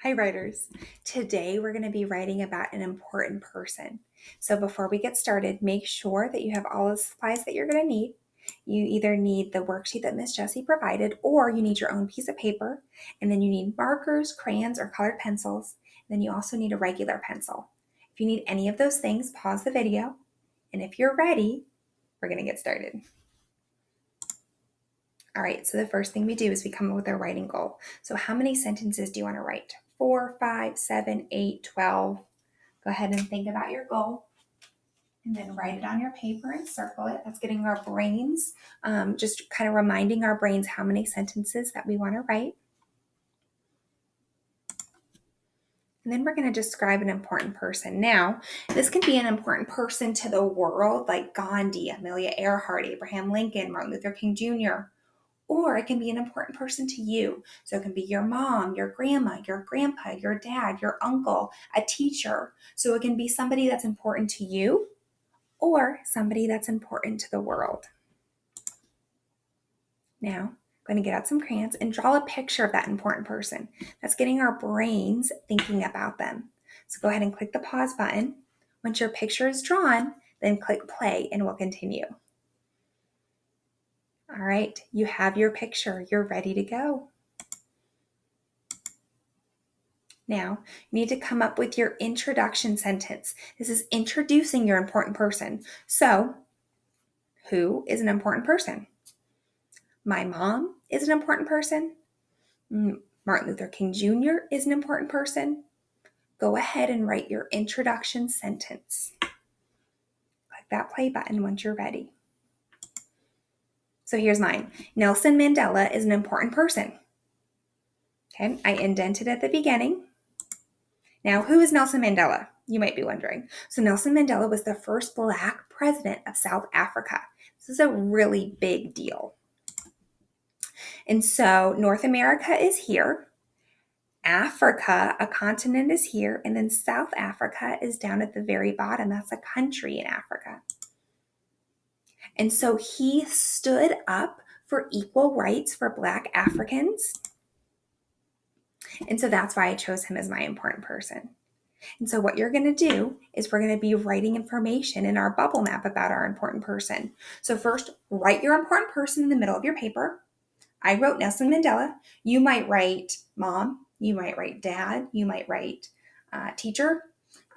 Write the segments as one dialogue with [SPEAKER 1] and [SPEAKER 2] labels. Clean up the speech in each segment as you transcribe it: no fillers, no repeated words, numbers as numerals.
[SPEAKER 1] Hi, writers. Today we're going to be writing about an important person. So before we get started, make sure that you have all the supplies that you're going to need. You either need the worksheet that Miss Jessie provided, or you need your own piece of paper, and then you need markers, crayons, or colored pencils. Then you also need a regular pencil. If you need any of those things, pause the video, and if you're ready, we're going to get started. All right, so the first thing we do is we come up with our writing goal. So how many sentences do you want to write? 4, 5, 7, 8, 12. Go ahead and think about your goal and then write it on your paper and circle it. That's getting our brains, just kind of reminding our brains how many sentences that we want to write. And then we're going to describe an important person. Now, this can be an important person to the world, like Gandhi, Amelia Earhart, Abraham Lincoln, Martin Luther King Jr., or it can be an important person to you. So it can be your mom, your grandma, your grandpa, your dad, your uncle, a teacher. So it can be somebody that's important to you or somebody that's important to the world. Now, I'm going to get out some crayons and draw a picture of that important person. That's getting our brains thinking about them. So go ahead and click the pause button. Once your picture is drawn, then click play and we'll continue. All right, you have your picture. You're ready to go. Now, you need to come up with your introduction sentence. This is introducing your important person. So, who is an important person? My mom is an important person. Martin Luther King Jr. is an important person. Go ahead and write your introduction sentence. Click that play button once you're ready. So here's mine. Nelson Mandela is an important person. Okay, I indented at the beginning. Now, who is Nelson Mandela? You might be wondering. So Nelson Mandela was the first Black president of South Africa. This is a really big deal. And so North America is here. Africa, a continent, is here. And then South Africa is down at the very bottom. That's a country in Africa. And so he stood up for equal rights for Black Africans. And so that's why I chose him as my important person. And so what you're going to do is we're going to be writing information in our bubble map about our important person. So first, write your important person in the middle of your paper. I wrote Nelson Mandela. You might write mom. You might write dad. You might write teacher.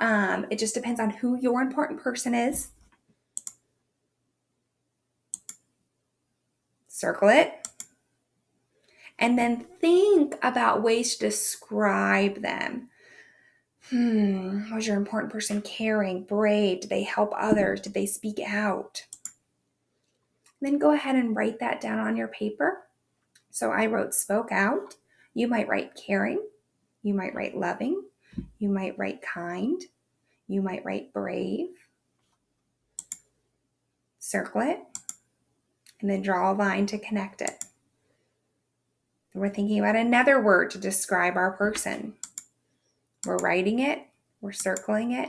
[SPEAKER 1] It just depends on who your important person is. Circle it. And then think about ways to describe them. Was your important person caring, brave? Did they help others? Did they speak out? Then go ahead and write that down on your paper. So I wrote spoke out. You might write caring. You might write loving. You might write kind. You might write brave. Circle it. And then draw a line to connect it. We're thinking about another word to describe our person. We're writing it. We're circling it.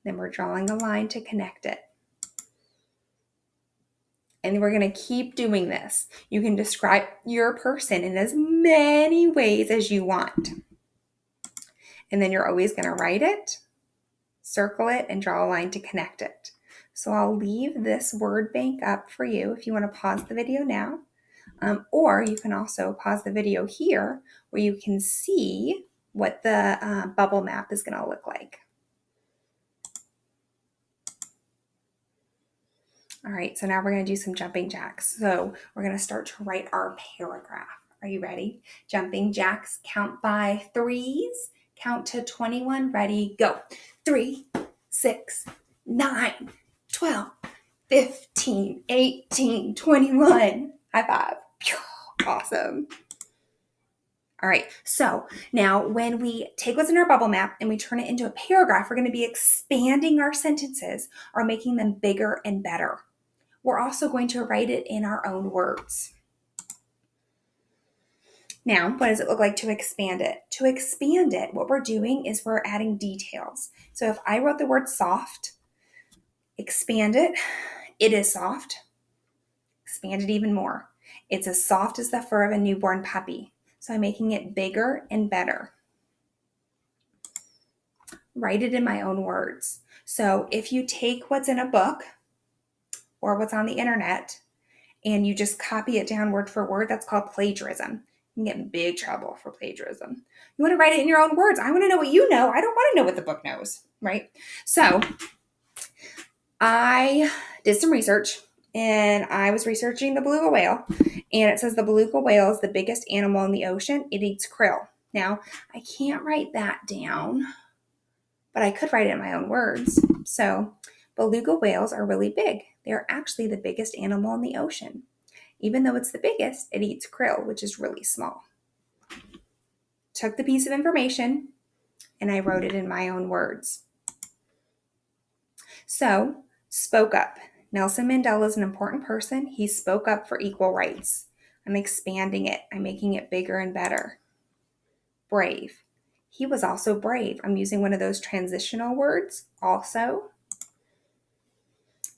[SPEAKER 1] Then we're drawing a line to connect it. And we're going to keep doing this. You can describe your person in as many ways as you want. And then you're always going to write it, circle it, and draw a line to connect it. So I'll leave this word bank up for you if you want to pause the video now. Or you can also pause the video here where you can see what the bubble map is going to look like. All right, so now we're going to do some jumping jacks. So we're going to start to write our paragraph. Are you ready? Jumping jacks, count by threes. Count to 21. Ready, go. 3, 6, 9, 12, 15, 18, 21. High five. Awesome. All right, so now when we take what's in our bubble map and we turn it into a paragraph, we're going to be expanding our sentences or making them bigger and better. We're also going to write it in our own words. Now, what does it look like to expand it? To expand it, what we're doing is we're adding details. So if I wrote the word soft, expand it, it is soft. Expand it even more. It's as soft as the fur of a newborn puppy. So I'm making it bigger and better. write it in my own words. So if you take what's in a book or what's on the internet and you just copy it down word for word, that's called plagiarism. You can get in big trouble for plagiarism. You want to write it in your own words. I want to know what you know. I don't want to know what the book knows, right? So I did some research and I was researching the beluga whale, and it says the beluga whale is the biggest animal in the ocean. It eats krill. Now, I can't write that down, but I could write it in my own words. So, beluga whales are really big. They're actually the biggest animal in the ocean. Even though it's the biggest, it eats krill, which is really small. Took the piece of information and I wrote it in my own words. So, spoke up. Nelson Mandela is an important person. He spoke up for equal rights. I'm expanding it. I'm making it bigger and better. Brave. He was also brave. I'm using one of those transitional words also.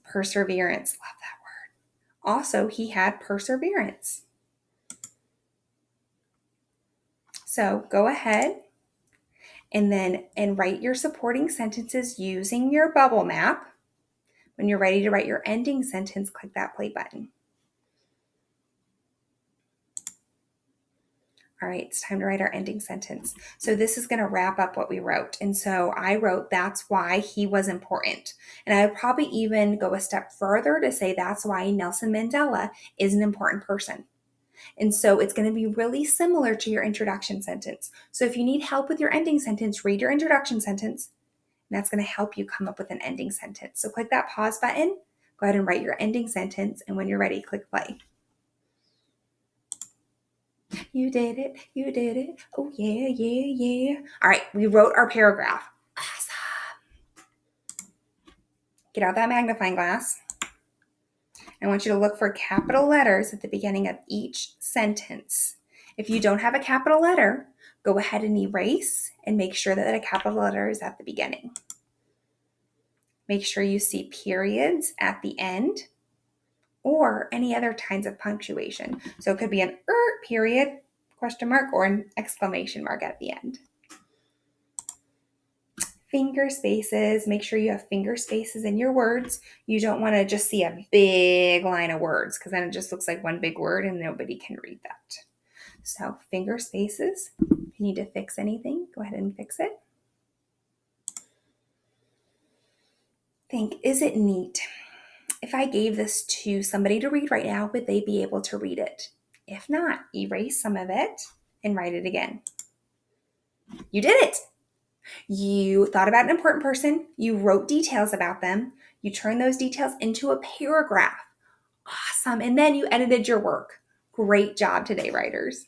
[SPEAKER 1] Perseverance. Love that word. Also, he had perseverance. So go ahead and write your supporting sentences using your bubble map. When you're ready to write your ending sentence, click that play button. All right, it's time to write our ending sentence. So this is going to wrap up what we wrote. And so I wrote, that's why he was important. And I would probably even go a step further to say that's why Nelson Mandela is an important person. And so it's going to be really similar to your introduction sentence. So if you need help with your ending sentence, read your introduction sentence, and that's going to help you come up with an ending sentence. So click that pause button, go ahead and write your ending sentence, and when you're ready, click play. You did it. You did it. Oh, yeah, yeah, yeah. All right, we wrote our paragraph. Awesome. Get out that magnifying glass. I want you to look for capital letters at the beginning of each sentence. If you don't have a capital letter, go ahead and erase and make sure that a capital letter is at the beginning. Make sure you see periods at the end or any other kinds of punctuation. So it could be an period, question mark, or an exclamation mark at the end. Finger spaces. Make sure you have finger spaces in your words. You don't want to just see a big line of words because then it just looks like one big word and nobody can read that. So finger spaces. If you need to fix anything, go ahead and fix it. Think, is it neat? If I gave this to somebody to read right now, would they be able to read it? If not, erase some of it and write it again. You did it. You thought about an important person. You wrote details about them. You turned those details into a paragraph. Awesome. And then you edited your work. Great job today, writers.